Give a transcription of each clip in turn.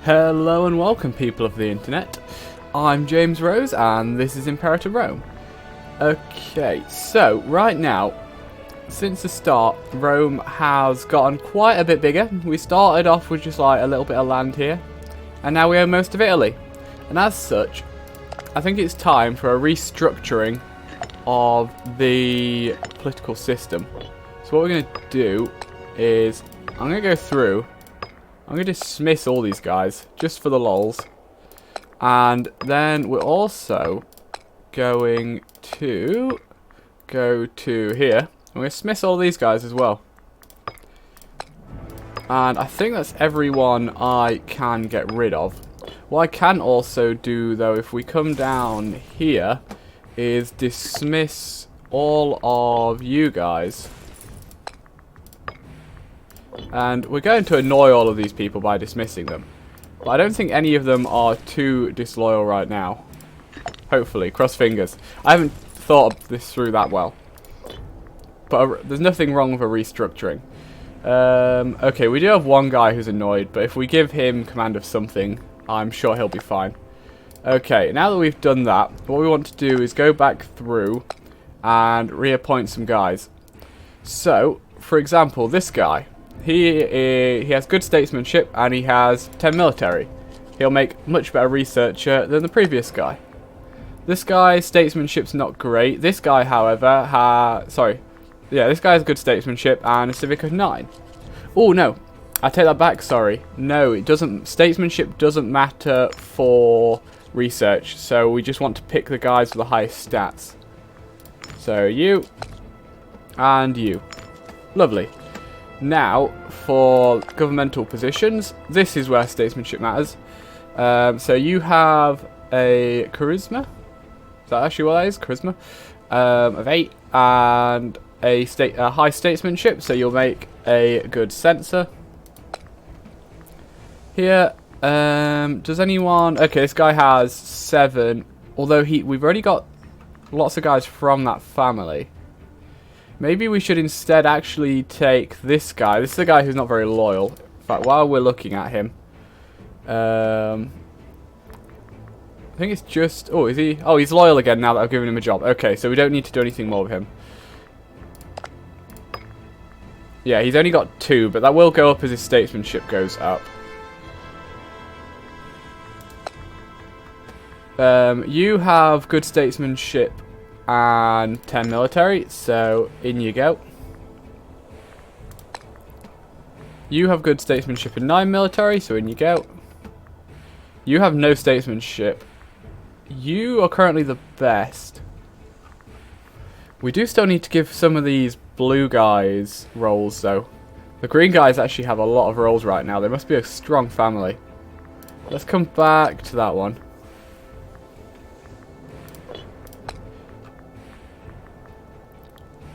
Hello and welcome, people of the internet. I'm James Rose and this is Imperator Rome. Okay, so right now, since the start, Rome has gotten quite a bit bigger. We started off with just like a little bit of land here, and now we own most of Italy. And as such, I think it's time for a restructuring of the political system. So what we're going to do is, I'm going to go through, I'm going to dismiss all these guys, just for the lols. And then we're also going to go to here. I'm going to dismiss all these guys as well. And I think that's everyone I can get rid of. What I can also do, though, if we come down here, is dismiss all of you guys. And we're going to annoy all of these people by dismissing them. But I don't think any of them are too disloyal right now. Hopefully, cross fingers. I haven't thought of this through that well. But there's nothing wrong with a restructuring. Okay, we do have one guy who's annoyed, but if we give him command of something, I'm sure he'll be fine. Okay, now that we've done that, what we want to do is go back through and reappoint some guys. So, for example, this guy. He has good statesmanship and he has 10 military. He'll make much better researcher than the previous guy. This guy's statesmanship's not great. This guy, however, this guy has good statesmanship and a civic of 9. Oh, no. I take that back, sorry. No, it doesn't. Statesmanship doesn't matter for research, so we just want to pick the guys with the highest stats. So, you and you. Lovely. Now, for governmental positions, this is where statesmanship matters. So you have a charisma. Is that actually what that is? Charisma. Of 8 and a high statesmanship, so you'll make a good censor. Here, does anyone... Okay, this guy has 7, although we've already got lots of guys from that family. Maybe we should instead actually take this guy. This is a guy who's not very loyal. In fact, while we're looking at him, I think it's just... Oh, is he? Oh, he's loyal again now that I've given him a job. Okay, so we don't need to do anything more with him. Yeah, he's only got 2, but that will go up as his statesmanship goes up. You have good statesmanship and 10 military, so in you go. You have good statesmanship and 9 military, so in you go. You have no statesmanship. You are currently the best. We do still need to give some of these blue guys roles, though. The green guys actually have a lot of roles right now. They must be a strong family. Let's come back to that one.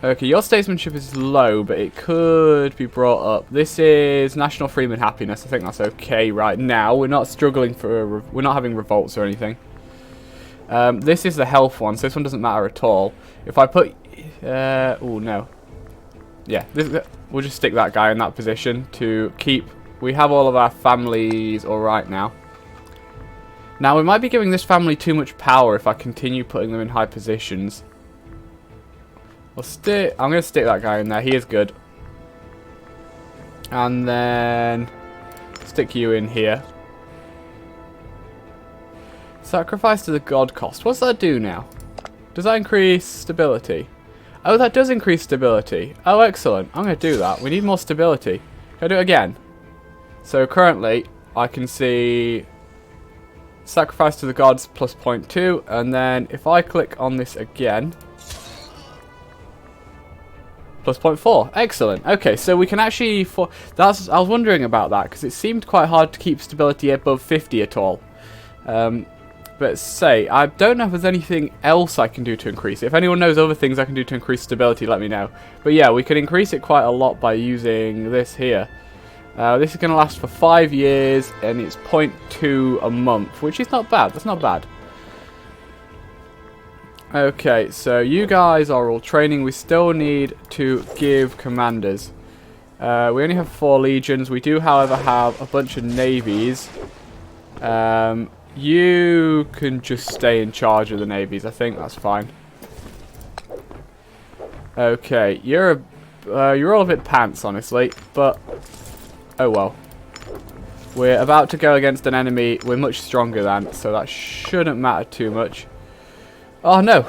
Okay, your statesmanship is low, but it could be brought up. This is national freedom and happiness. I think that's okay right now. We're not struggling for... We're not having revolts or anything. This is the health one, so this one doesn't matter at all. If I put... oh, no. Yeah, we'll just stick that guy in that position to keep... We have all of our families alright now. Now, we might be giving this family too much power if I continue putting them in high positions. I'm going to stick that guy in there. He is good. And then stick you in here. Sacrifice to the god cost. What's that do now? Does that increase stability? Oh, that does increase stability. Oh, excellent. I'm going to do that. We need more stability. Can I do it again? So currently, I can see sacrifice to the gods plus 0.2. And then if I click on this again... Plus 0.4. Excellent. Okay, so we can actually... I was wondering about that, because it seemed quite hard to keep stability above 50 at all. But I don't know if there's anything else I can do to increase it. If anyone knows other things I can do to increase stability, let me know. But yeah, we can increase it quite a lot by using this here. This is going to last for 5 years, and it's 0.2 a month, which is not bad. That's not bad. Okay, so you guys are all training. We still need to give commanders. We only have 4 legions. We do, however, have a bunch of navies. You can just stay in charge of the navies. I think that's fine. Okay, you're all a bit pants, honestly, but oh well. We're about to go against an enemy we're much stronger than, so that shouldn't matter too much. Oh no!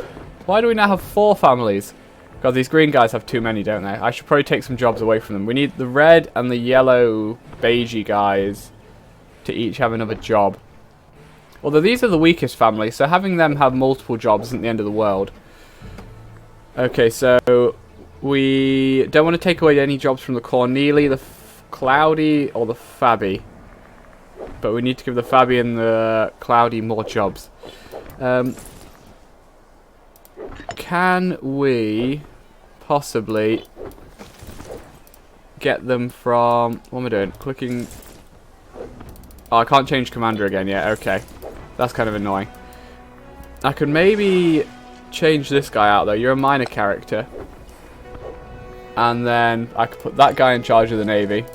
Why do we now have 4 families? God, these green guys have too many, don't they? I should probably take some jobs away from them. We need the red and the yellow beigey guys to each have another job. Although these are the weakest families, so having them have multiple jobs isn't the end of the world. Okay, so we don't want to take away any jobs from the Corneli, the Cloudy, or the Fabi. But we need to give the Fabi and the Cloudy more jobs. Can we possibly get them from... What am I doing? Clicking... Oh, I can't change commander again yet. Okay. That's kind of annoying. I could maybe change this guy out, though. You're a minor character. And then I could put that guy in charge of the navy.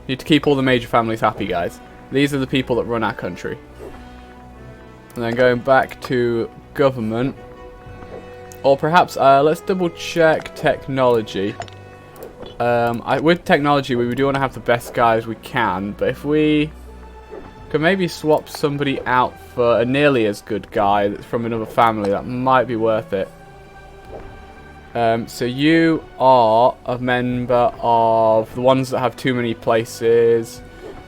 Need to keep all the major families happy, guys. These are the people that run our country. And then going back to government. Or perhaps, let's double check technology. With technology, we do want to have the best guys we can. But if we could maybe swap somebody out for a nearly as good guy that's from another family, that might be worth it. So you are a member of the ones that have too many places.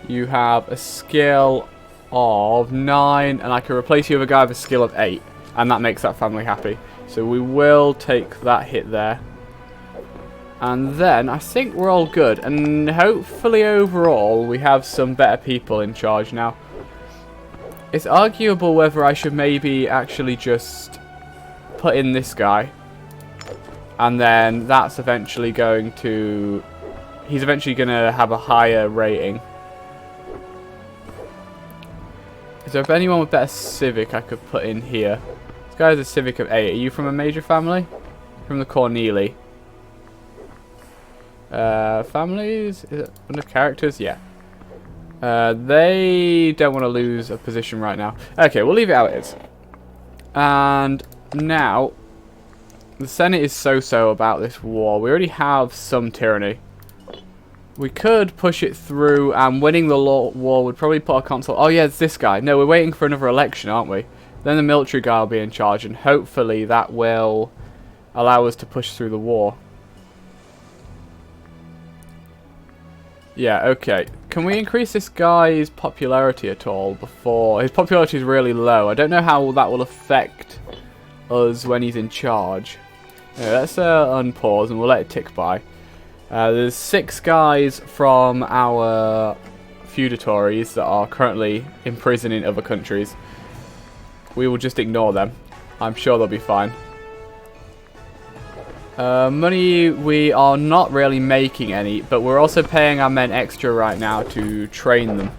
You have a skill of 9, and I can replace you with a guy with a skill of 8, and that makes that family happy. So we will take that hit there. And then I think we're all good, and hopefully overall we have some better people in charge now. It's arguable whether I should maybe actually just put in this guy. And then that's eventually going to... He's eventually going to have a higher rating. Is there anyone with better civic I could put in here? This guy has a civic of 8. Are you from a major family? From the Corneli. Families? Is it under characters? Yeah. They don't want to lose a position right now. Okay, we'll leave it how it is. And now... The Senate is so-so about this war. We already have some tyranny. We could push it through, and winning the war would probably put our consul... Oh yeah, it's this guy. No, we're waiting for another election, aren't we? Then the military guy will be in charge, and hopefully that will allow us to push through the war. Yeah, okay. Can we increase this guy's popularity at all before... His popularity is really low. I don't know how that will affect us when he's in charge. Yeah, let's unpause and we'll let it tick by. There's 6 guys from our feudatories that are currently imprisoned in other countries. We will just ignore them. I'm sure they'll be fine. Money, we are not really making any, but we're also paying our men extra right now to train them.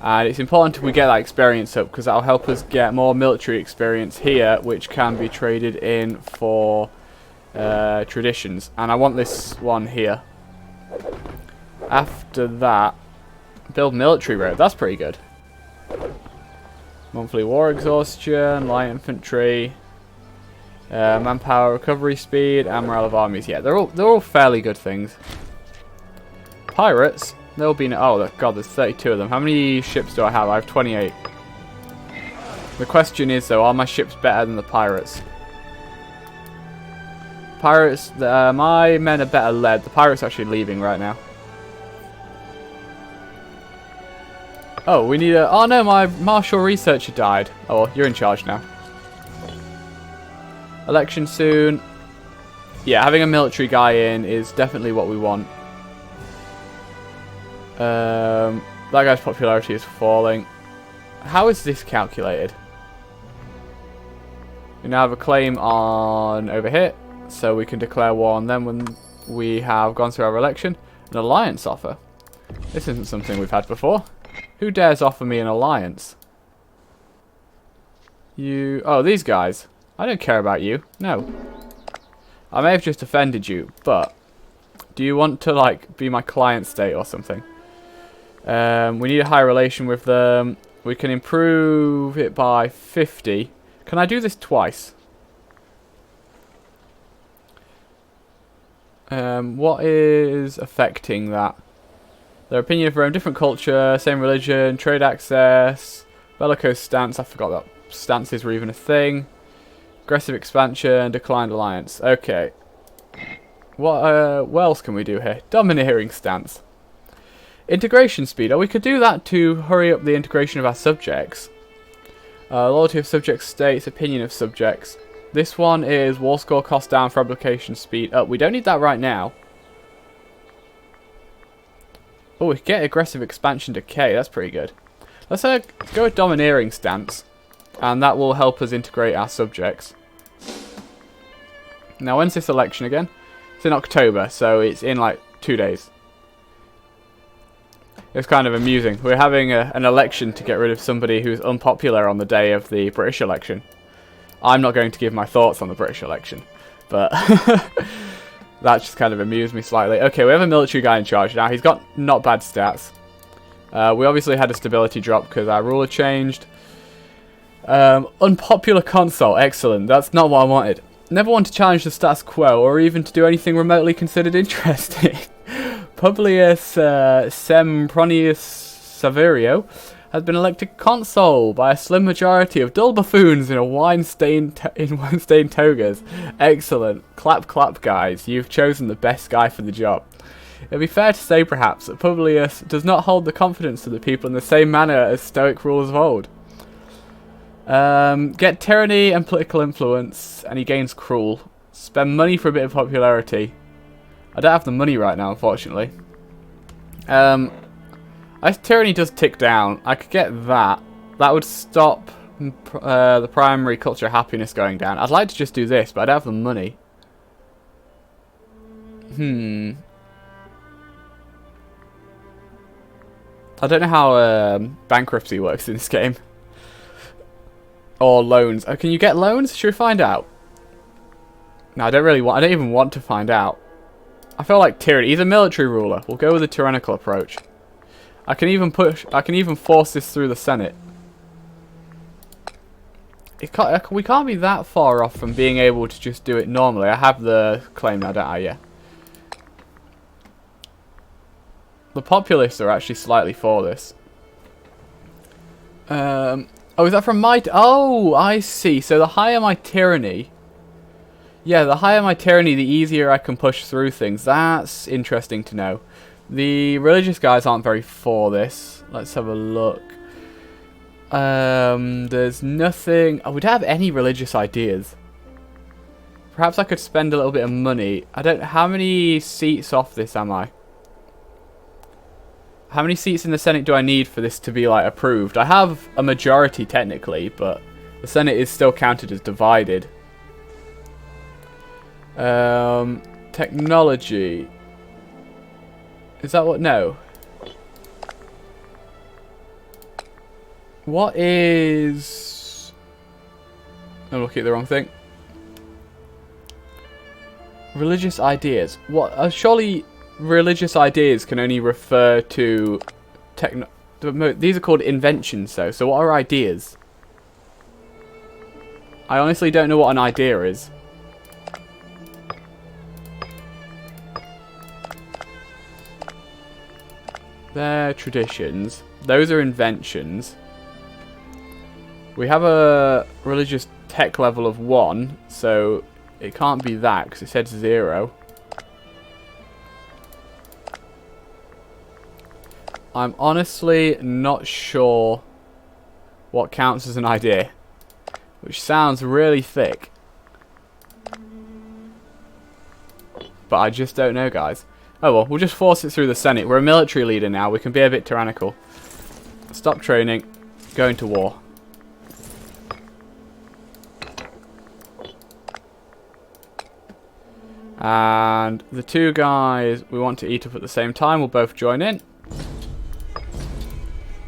And it's important we get that experience up, because that'll help us get more military experience here, which can be traded in for traditions. And I want this one here. After that, build military road. That's pretty good. Monthly war exhaustion, light infantry, manpower recovery speed, and morale of armies. Yeah, they're all fairly good things. Pirates. There'll be no... Oh, God, there's 32 of them. How many ships do I have? I have 28. The question is, though, are my ships better than the pirates? Pirates... my men are better led. The pirates are actually leaving right now. Oh, we need a... Oh, no, my martial researcher died. Oh, well, you're in charge now. Election soon. Yeah, having a military guy in is definitely what we want. That guy's popularity is falling. How is this calculated? We now have a claim on over here, so we can declare war on them when we have gone through our election. An alliance offer. This isn't something we've had before. Who dares offer me an alliance? You... Oh, these guys. I don't care about you. No. I may have just offended you, but... Do you want to, like, be my client state or something? We need a high relation with them. We can improve it by 50. Can I do this twice? What is affecting that? Their opinion of Rome, different culture, same religion, trade access, bellicose stance. I forgot that stances were even a thing. Aggressive expansion, declined alliance. Okay. What else can we do here? Domineering stance. Integration speed. Oh, we could do that to hurry up the integration of our subjects. Loyalty of subject states, opinion of subjects. This one is war score cost down, fabrication speed up. We don't need that right now. Oh, we get aggressive expansion decay. That's pretty good. Let's go with domineering stance. And that will help us integrate our subjects. Now, when's this election again? It's in October, so it's in like 2 days. It's kind of amusing. We're having an election to get rid of somebody who's unpopular on the day of the British election. I'm not going to give my thoughts on the British election, but that just kind of amused me slightly. Okay, we have a military guy in charge now. He's got not bad stats. We obviously had a stability drop because our ruler changed. Unpopular console, excellent. That's not what I wanted. Never want to challenge the status quo or even to do anything remotely considered interesting. Publius Sempronius Saverio has been elected consul by a slim majority of dull buffoons in wine-stained togas. Excellent. Clap, clap, guys. You've chosen the best guy for the job. It'd be fair to say, perhaps, that Publius does not hold the confidence of the people in the same manner as Stoic rulers of old. Get tyranny and political influence, and he gains cruel. Spend money for a bit of popularity. I don't have the money right now, unfortunately. As tyranny does tick down, I could get that. That would stop the primary culture happiness going down. I'd like to just do this, but I don't have the money. I don't know how bankruptcy works in this game. Or loans. Oh, can you get loans? Should we find out? No, I don't even want to find out. I feel like tyranny. He's a military ruler. We'll go with the tyrannical approach. I can even force this through the Senate. We can't be that far off from being able to just do it normally. I have the claim now, don't I? Yeah. The populists are actually slightly for this. Oh, is that from my... Oh, I see. So the higher my tyranny... Yeah, the higher my tyranny, the easier I can push through things. That's interesting to know. The religious guys aren't very for this. Let's have a look. There's nothing... Oh, we don't have any religious ideas. Perhaps I could spend a little bit of money. I don't... How many seats off this am I? How many seats in the Senate do I need for this to be, like, approved? I have a majority, technically, but the Senate is still counted as divided. Technology. Is that what? No. What is... I'm looking at the wrong thing. Religious ideas. What? Surely religious ideas can only refer to these are called inventions, though. So what are ideas? I honestly don't know what an idea is. They're traditions. Those are inventions. We have a religious tech level of 1, so it can't be that because it said 0. I'm honestly not sure what counts as an idea, which sounds really thick. But I just don't know, guys. Oh well, we'll just force it through the Senate. We're a military leader now. We can be a bit tyrannical. Stop training. Go into war. And the two guys we want to eat up at the same time will both join in.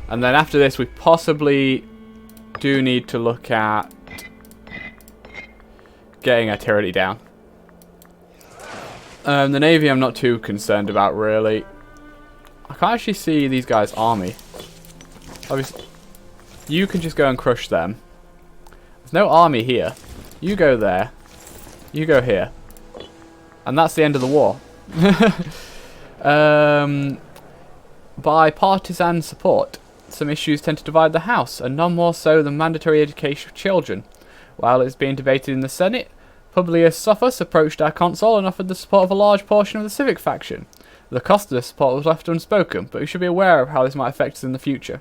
And then after this, we possibly do need to look at getting our tyranny down. The Navy I'm not too concerned about, really. I can't actually see these guys' army. Obviously, you can just go and crush them. There's no army here. You go there. You go here. And that's the end of the war. By partisan support, some issues tend to divide the House, and none more so than mandatory education of children. While it is being debated in the Senate, Publius Sophus approached our consul and offered the support of a large portion of the civic faction. The cost of this support was left unspoken, but we should be aware of how this might affect us in the future.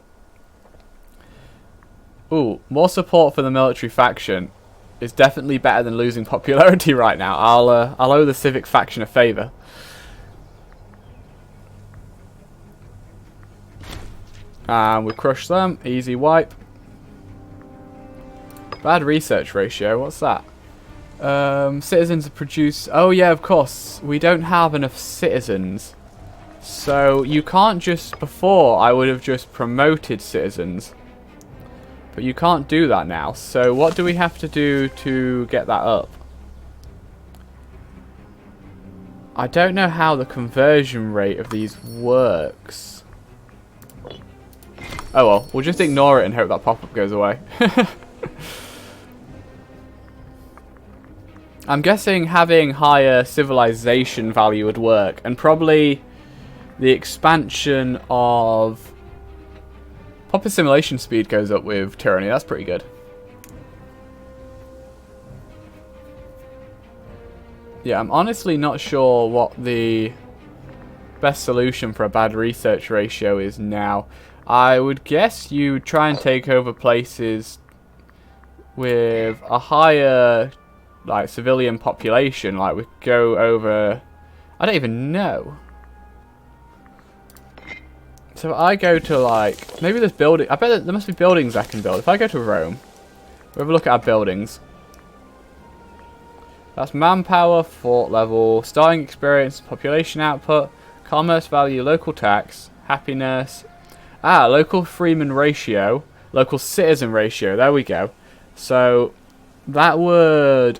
Ooh, more support for the military faction is definitely better than losing popularity right now. I'll owe the civic faction a favour. And we crush them. Easy wipe. Bad research ratio. What's that? Citizens produce... Oh yeah, of course. We don't have enough citizens. So you can't just... Before, I would have just promoted citizens. But you can't do that now. So what do we have to do to get that up? I don't know how the conversion rate of these works. Oh well, we'll just ignore it and hope that pop-up goes away. I'm guessing having higher civilization value would work, and probably the expansion of pop assimilation speed goes up with tyranny. That's pretty good. Yeah, I'm honestly not sure what the best solution for a bad research ratio is now. I would guess you try and take over places with a higher like civilian population, like we go over... I don't even know. So if I go to like... Maybe there's building... I bet there must be buildings I can build. If I go to Rome, we have a look at our buildings. That's manpower, fort level, starting experience, population output, commerce value, local tax, happiness... Ah, local freeman ratio, local citizen ratio, there we go. So that would,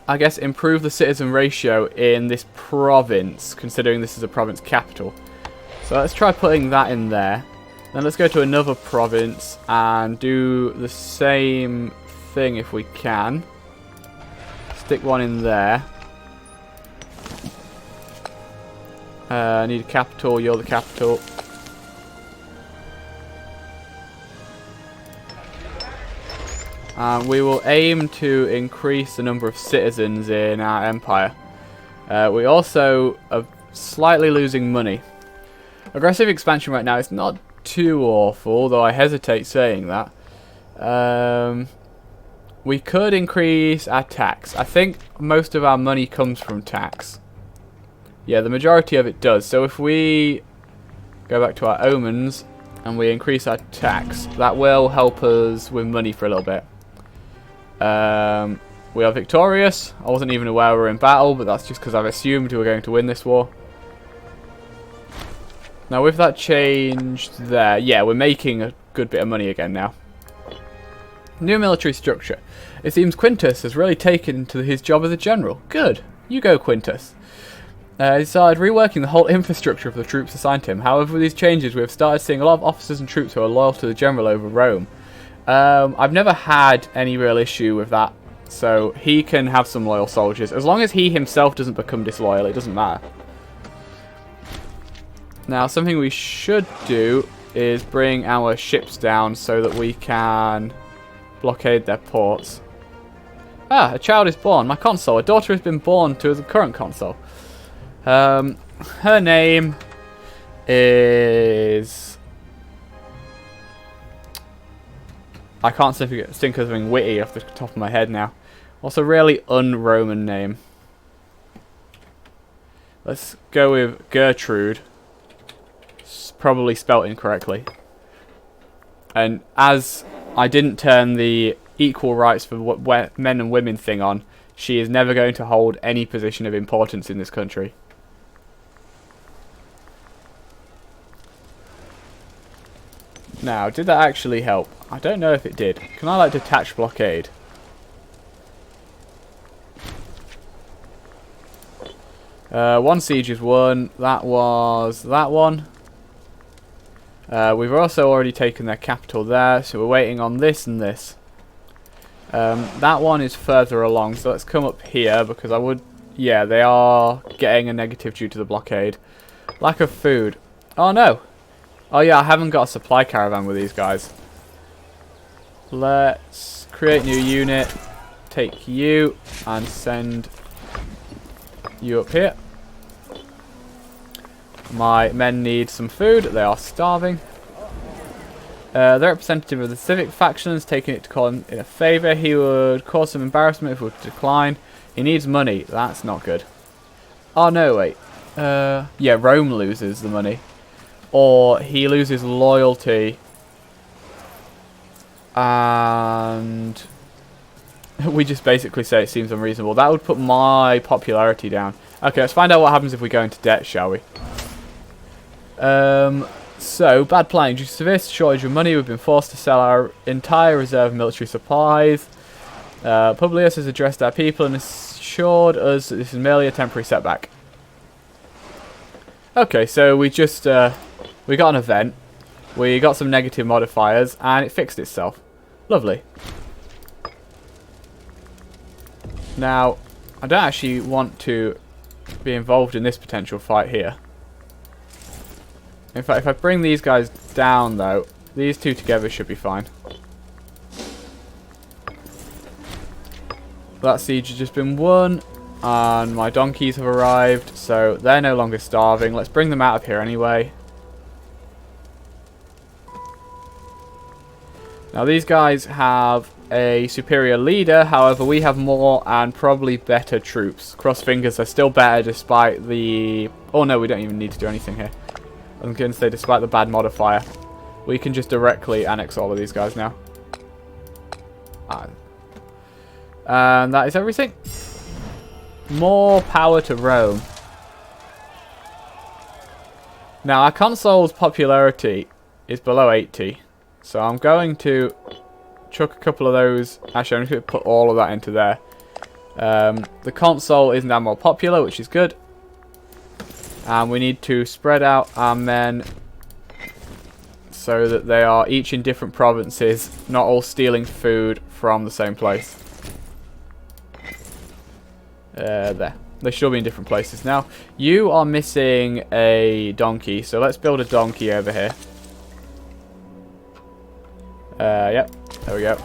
I guess, improve the citizen ratio in this province, considering this is a province capital. So let's try putting that in there. Then let's go to another province and do the same thing if we can. Stick one in there. I need a capital, you're the capital. We will aim to increase the number of citizens in our empire. We also are slightly losing money. Aggressive expansion right now is not too awful, though I hesitate saying that. We could increase our tax. I think most of our money comes from tax. Yeah, the majority of it does. So if we go back to our omens and we increase our tax, that will help us with money for a little bit. We are victorious. I wasn't even aware we were in battle, but that's just because I've assumed we were going to win this war. Now with that changed there, yeah, we're making a good bit of money again now. New military structure. It seems Quintus has really taken to his job as a general. Good. You go, Quintus. He started reworking the whole infrastructure of the troops assigned to him. However, with these changes, we have started seeing a lot of officers and troops who are loyal to the general over Rome. I've never had any real issue with that, so he can have some loyal soldiers. As long as he himself doesn't become disloyal, it doesn't matter. Now, something we should do is bring our ships down so that we can blockade their ports. Ah, a child is born. My consul. A daughter has been born to the current consul. Her name is... I can't think of something witty off the top of my head now. What's a really un-Roman name? Let's go with Gertrude. It's probably spelt incorrectly. And as I didn't turn the equal rights for men and women thing on, she is never going to hold any position of importance in this country. Now, did that actually help? I don't know if it did. Can I, like, detach blockade? One siege is won. That was that one. We've also already taken their capital there, so we're waiting on this and this. That one is further along, so let's come up here because I would... Yeah, they are getting a negative due to the blockade. Lack of food. Oh no! Oh yeah, I haven't got a supply caravan with these guys. Let's create new unit. Take you and send you up here. My men need some food. They are starving. The representative of the civic faction is taking it to call him in a favour. He would cause some embarrassment if we would decline. He needs money. That's not good. Oh no, wait. Yeah, Rome loses the money. Or he loses loyalty. And we just basically say it seems unreasonable. That would put my popularity down. Okay, let's find out what happens if we go into debt, shall we? So, bad planning. Due to severe shortage of money, we've been forced to sell our entire reserve of military supplies. Publius has addressed our people and assured us that this is merely a temporary setback. Okay, so we just, we got an event. We got some negative modifiers, and it fixed itself. Lovely. Now, I don't actually want to be involved in this potential fight here. In fact, if I bring these guys down, though, these two together should be fine. That siege has just been won, and my donkeys have arrived, so they're no longer starving. Let's bring them out of here anyway. Now, these guys have a superior leader, however, we have more and probably better troops. Cross fingers, they're still better despite the... Oh no, we don't even need to do anything here. I'm going to say despite the bad modifier. We can just directly annex all of these guys now. And that is everything. More power to Rome. Now, our console's popularity is below 80. So I'm going to chuck a couple of those. Actually, I'm going to put all of that into there. The console is now more popular, which is good. And we need to spread out our men so that they are each in different provinces, not all stealing food from the same place. There. They should be in different places now. You are missing a donkey, so let's build a donkey over here. Yep, there we go.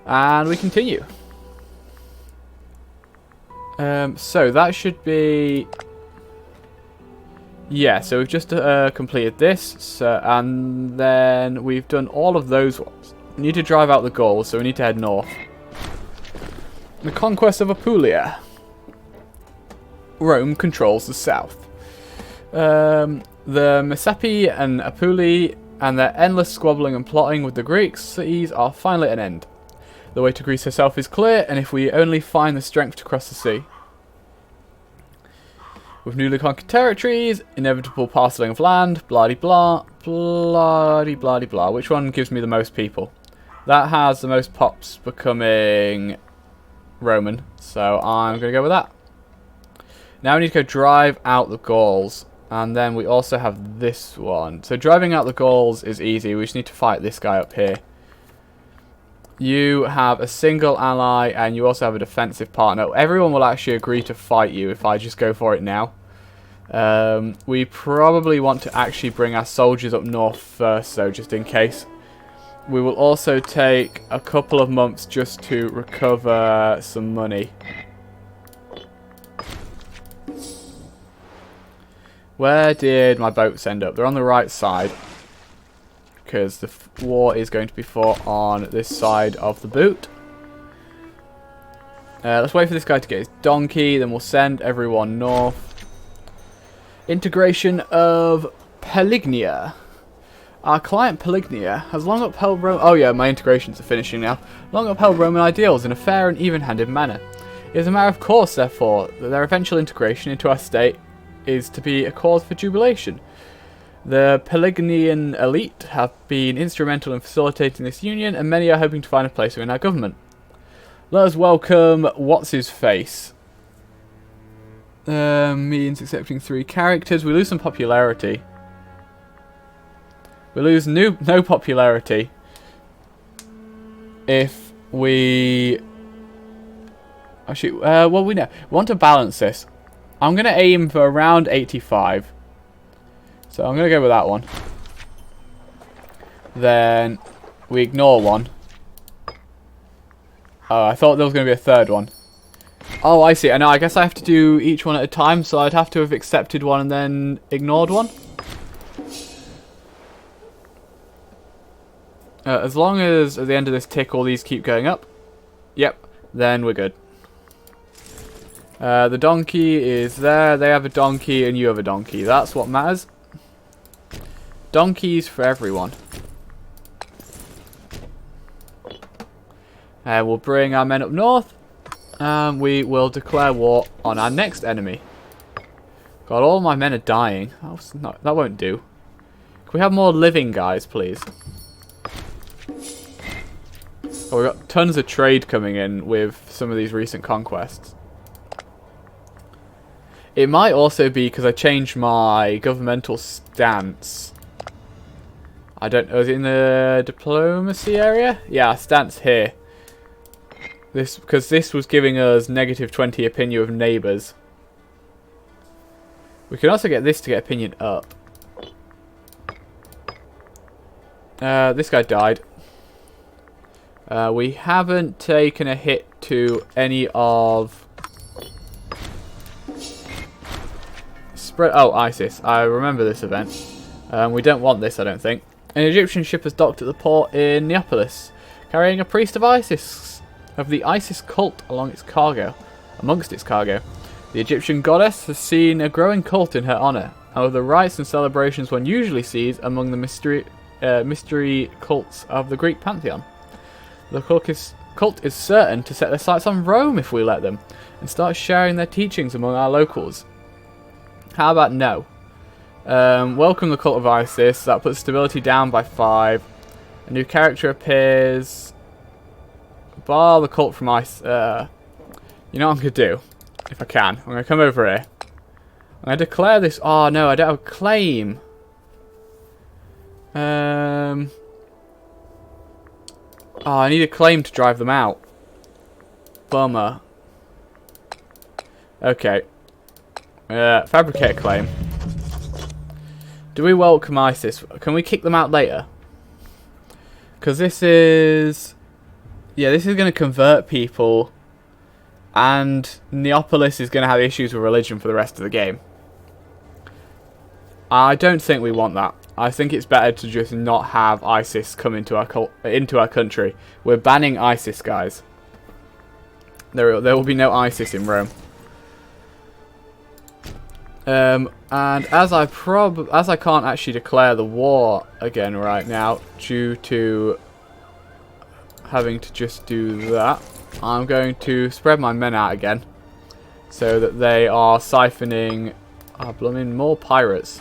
And we continue. So that should be... Yeah, so we've just completed this, and then we've done all of those ones. We need to drive out the Gauls, so we need to head north. The conquest of Apulia. Rome controls the south. The Messapi and Apuli and their endless squabbling and plotting with the Greeks cities are finally at an end. The way to Greece herself is clear, and if we only find the strength to cross the sea. With newly conquered territories, inevitable parceling of land, blah-de-blah, blah-de-blah-de-blah. Which one gives me the most people? That has the most pops becoming Roman, so I'm going to go with that. Now we need to go drive out the Gauls, and then we also have this one. So driving out the Gauls is easy, we just need to fight this guy up here. You have a single ally, and you also have a defensive partner. Everyone will actually agree to fight you if I just go for it now. We probably want to actually bring our soldiers up north first, though, just in case. We will also take a couple of months just to recover some money. Where did my boats end up? They're on the right side, because the war is going to be fought on this side of the boot. Let's wait for this guy to get his donkey, then we'll send everyone north. Integration of Pelignia. Our client Pelignia has long upheld Rome... Oh yeah, my integrations are finishing now. Long upheld Roman ideals in a fair and even-handed manner. It is a matter of course, therefore, that their eventual integration into our state is to be a cause for jubilation. The Pelignian elite have been instrumental in facilitating this union, and many are hoping to find a place within our government. Let us welcome What's-His-Face. Means accepting 3 characters. We lose some popularity. We lose no popularity if we... Actually, well, we want to balance this. I'm going to aim for around 85. So I'm going to go with that one. Then we ignore one. Oh, I thought there was going to be a third one. Oh, I see. I know. I guess I have to do each one at a time, so I'd have to have accepted one and then ignored one. As long as at the end of this tick all these keep going up, yep, then we're good. The donkey is there. They have a donkey and you have a donkey. That's what matters. Donkeys for everyone. We'll bring our men up north. And we will declare war on our next enemy. God, all my men are dying. That won't do. Can we have more living guys, please? Oh, we've got tons of trade coming in with some of these recent conquests. It might also be because I changed my governmental stance. I don't know, is it in the diplomacy area? Yeah, stance here. Because this was giving us negative 20 opinion of neighbours. We can also get this to get opinion up. This guy died. We haven't taken a hit to any of... Oh, ISIS. I remember this event. We don't want this, I don't think. An Egyptian ship has docked at the port in Neapolis, carrying a priest of the ISIS cult amongst its cargo. The Egyptian goddess has seen a growing cult in her honour, and with the rites and celebrations one usually sees among the mystery cults of the Greek pantheon. The cult is certain to set their sights on Rome if we let them, and start sharing their teachings among our locals. How about no? Welcome the cult of ISIS. That puts stability down by 5. A new character appears. Bar the cult from ISIS. You know what I'm going to do? If I can. I'm going to come over here. I'm going to declare this. Oh no, I don't have a claim. Oh, I need a claim to drive them out. Bummer. Okay. Fabricate a claim. Do we welcome ISIS? Can we kick them out later? Because this is... Yeah, this is going to convert people. And Neapolis is going to have issues with religion for the rest of the game. I don't think we want that. I think it's better to just not have ISIS come into our country. We're banning ISIS, guys. There will be no ISIS in Rome. And as I can't actually declare the war again right now due to having to just do that, I'm going to spread my men out again so that they are siphoning blooming more pirates.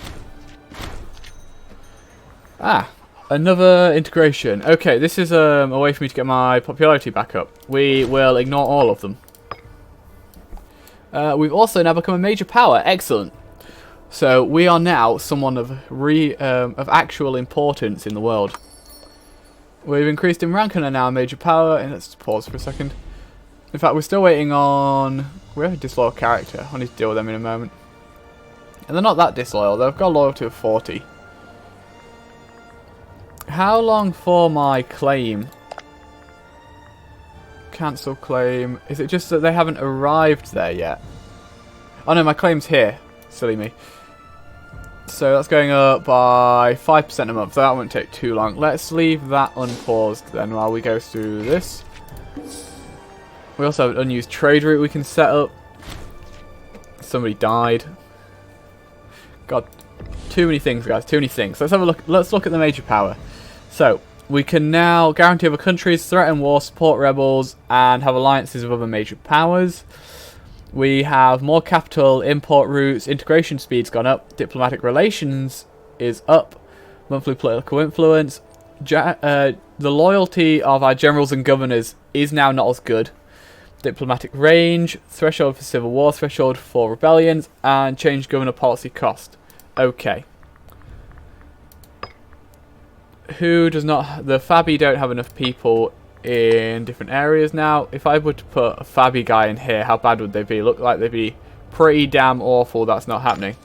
Another integration. Okay, this is a way for me to get my popularity back up. We will ignore all of them. We've also now become a major power. Excellent. So we are now someone of actual importance in the world. We've increased in rank and are now a major power. And let's pause for a second. In fact, we're still waiting on... We have a disloyal character. I need to deal with them in a moment. And they're not that disloyal. They've got a loyalty of 40. How long for my claim? Cancel claim. Is it just that they haven't arrived there yet? Oh no, my claim's here. Silly me. So that's going up by 5% a month. So that won't take too long. Let's leave that unpaused then while we go through this. We also have an unused trade route we can set up. Somebody died. God, too many things, guys. Too many things. Let's have a look. Let's look at the major power. So we can now guarantee other countries, threaten war, support rebels, and have alliances with other major powers. We have more capital, import routes, integration speed's gone up, diplomatic relations is up, monthly political influence. The loyalty of our generals and governors is now not as good. Diplomatic range, threshold for civil war, threshold for rebellions, and change governor policy cost. Okay. Who does not... The Fabi don't have enough people in different areas now. If I were to put a Fabi guy in here, how bad would they be? Look like they'd be pretty damn awful. That's not happening.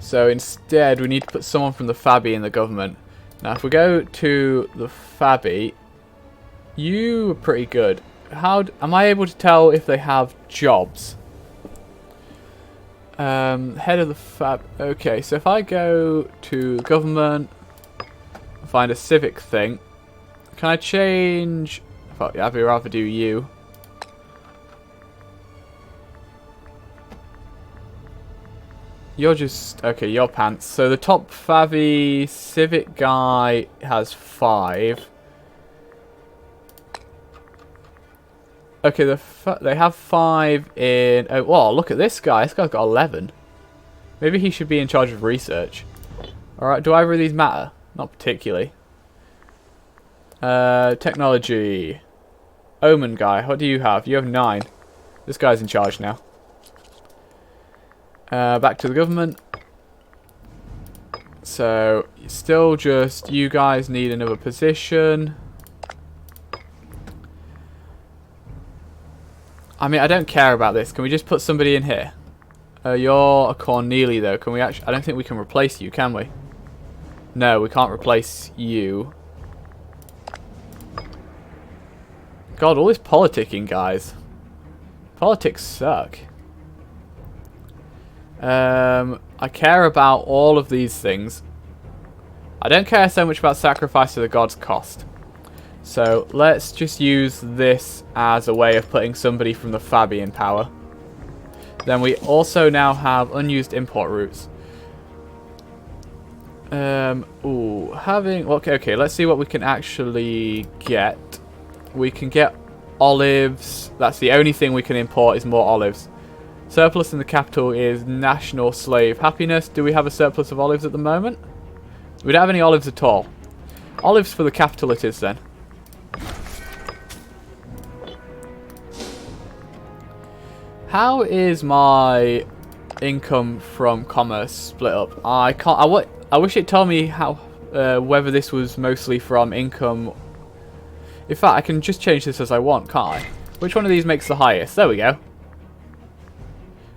So instead, we need to put someone from the Fabi in the government. Now, if we go to the Fabi... You are pretty good. Am I able to tell if they have jobs? Head of the Fab... Okay, so if I go to government, find a civic thing, can I change... Fuck yeah, I'd rather do you. You're just... Okay, you're pants. So the top Favi civic guy has 5. Okay, they have 5 in... Oh, well, look at this guy. This guy's got 11. Maybe he should be in charge of research. Alright, do either of these matter? Not particularly. Technology. Omen guy, what do you have? You have 9. This guy's in charge now. Back to the government. So, still just... You guys need another position. I mean, I don't care about this. Can we just put somebody in here? You're a Cornelia, though. Can we actually... I don't think we can replace you, can we? No, we can't replace you. God, all this politicking, guys. Politics suck. I care about all of these things. I don't care so much about sacrifice to the gods cost. So let's just use this as a way of putting somebody from the Fabi in power. Then we also now have unused import routes. Okay, let's see what we can actually get. We can get olives. That's the only thing we can import is more olives. Surplus in the capital is national slave happiness. Do we have a surplus of olives at the moment? We don't have any olives at all. Olives for the capital it is then. How is my income from commerce split up? I can't. I wish it told me how whether this was mostly from income. In fact, I can just change this as I want, can't I? Which one of these makes the highest? There we go.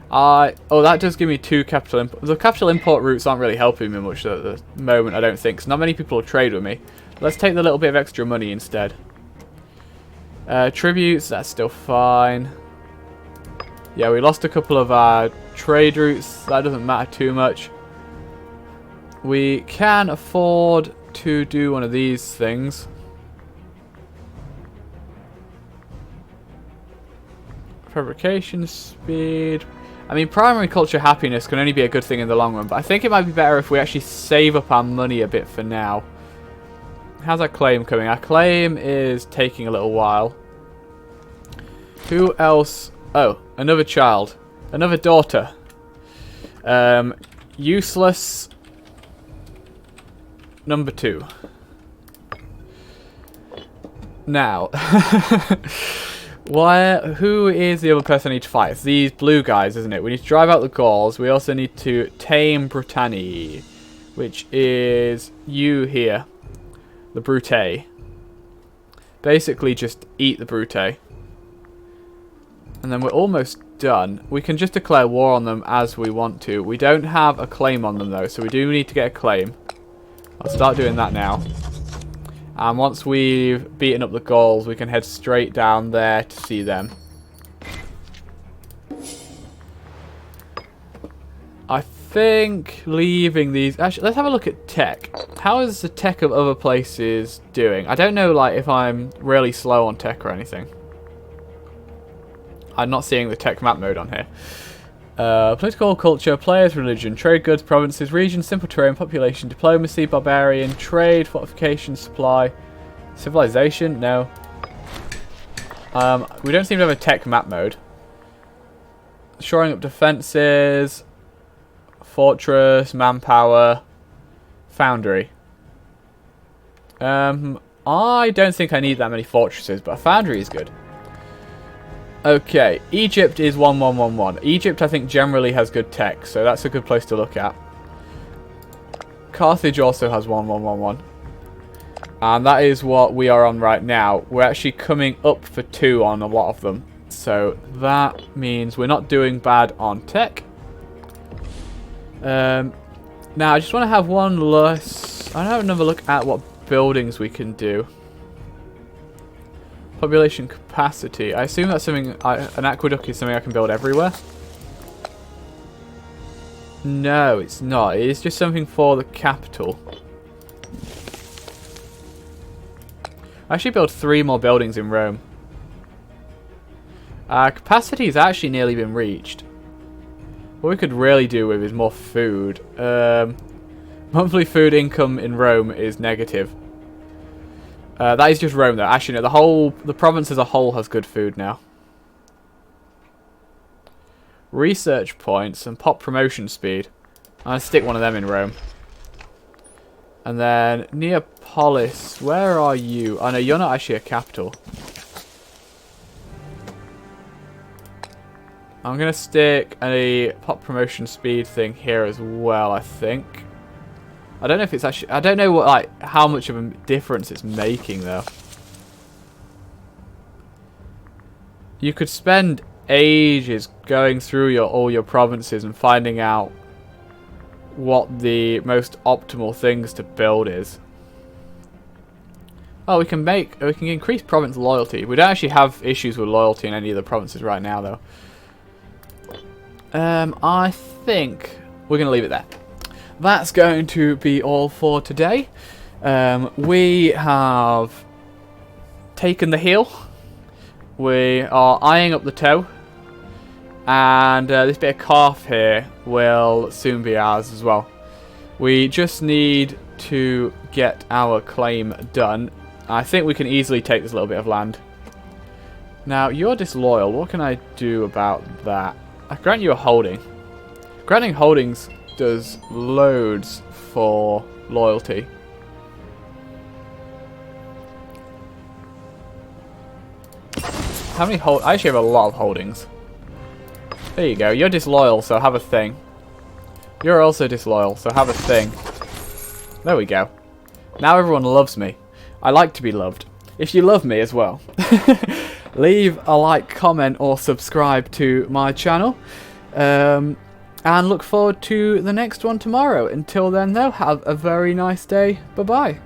Oh, that does give me 2 capital import. The capital import routes aren't really helping me much at the moment, I don't think. So not many people will trade with me. Let's take the little bit of extra money instead. Tributes, that's still fine. Yeah, we lost a couple of our trade routes. That doesn't matter too much. We can afford to do one of these things. Fabrication speed. I mean, primary culture happiness can only be a good thing in the long run, but I think it might be better if we actually save up our money a bit for now. How's our claim coming? Our claim is taking a little while. Who else? Oh, another child. Another daughter. Useless. Number 2. Now. Who is the other person I need to fight? It's these blue guys, isn't it? We need to drive out the Gauls. We also need to tame Britannia, which is you here. The Brute. Basically just eat the Brute. And then we're almost done. We can just declare war on them as we want to. We don't have a claim on them though, so we do need to get a claim. I'll start doing that now. And once we've beaten up the Gauls, we can head straight down there to see them. I think leaving these... Actually, let's have a look at tech. How is the tech of other places doing? I don't know like if I'm really slow on tech or anything. I'm not seeing the tech map mode on here. Political culture, players, religion, trade goods, provinces, regions, simple terrain, population, diplomacy, barbarian, trade, fortification, supply, civilization, no. We don't seem to have a tech map mode. Shoring up defences, fortress, manpower, foundry. I don't think I need that many fortresses, but a foundry is good. Okay, Egypt is 1111. Egypt, I think, generally has good tech, so that's a good place to look at. Carthage also has 1111. And that is what we are on right now. We're actually coming up for 2 on a lot of them. So that means we're not doing bad on tech. Now, I just want to have one less... I have another look at what buildings we can do. Population capacity. I assume that's something... an aqueduct is something I can build everywhere. No, it's not. It is just something for the capital. I actually built 3 more buildings in Rome. Capacity has actually nearly been reached. What we could really do with is more food. Monthly food income in Rome is negative. That is just Rome though. Actually no, the province as a whole has good food now. Research points and pop promotion speed. I'm going to stick one of them in Rome. And then Neapolis, where are you? Oh no, you're not actually a capital. I'm going to stick a pop promotion speed thing here as well, I think. I don't know if it's actually... I don't know what, like, how much of a difference it's making, though. You could spend ages going through all your provinces and finding out what the most optimal things to build is. Oh, we can increase province loyalty. We don't actually have issues with loyalty in any of the provinces right now, though. I think we're going to leave it there. That's going to be all for today. We have taken the heel. We are eyeing up the toe. And this bit of calf here will soon be ours as well. We just need to get our claim done. I think we can easily take this little bit of land. Now, you're disloyal. What can I do about that? I grant you a holding. Granting holdings does loads for loyalty. How many I actually have a lot of holdings. There you go. You're disloyal, so have a thing. You're also disloyal, so have a thing. There we go. Now everyone loves me. I like to be loved. If you love me as well, leave a like, comment, or subscribe to my channel. And look forward to the next one tomorrow. Until then, though, have a very nice day. Bye-bye.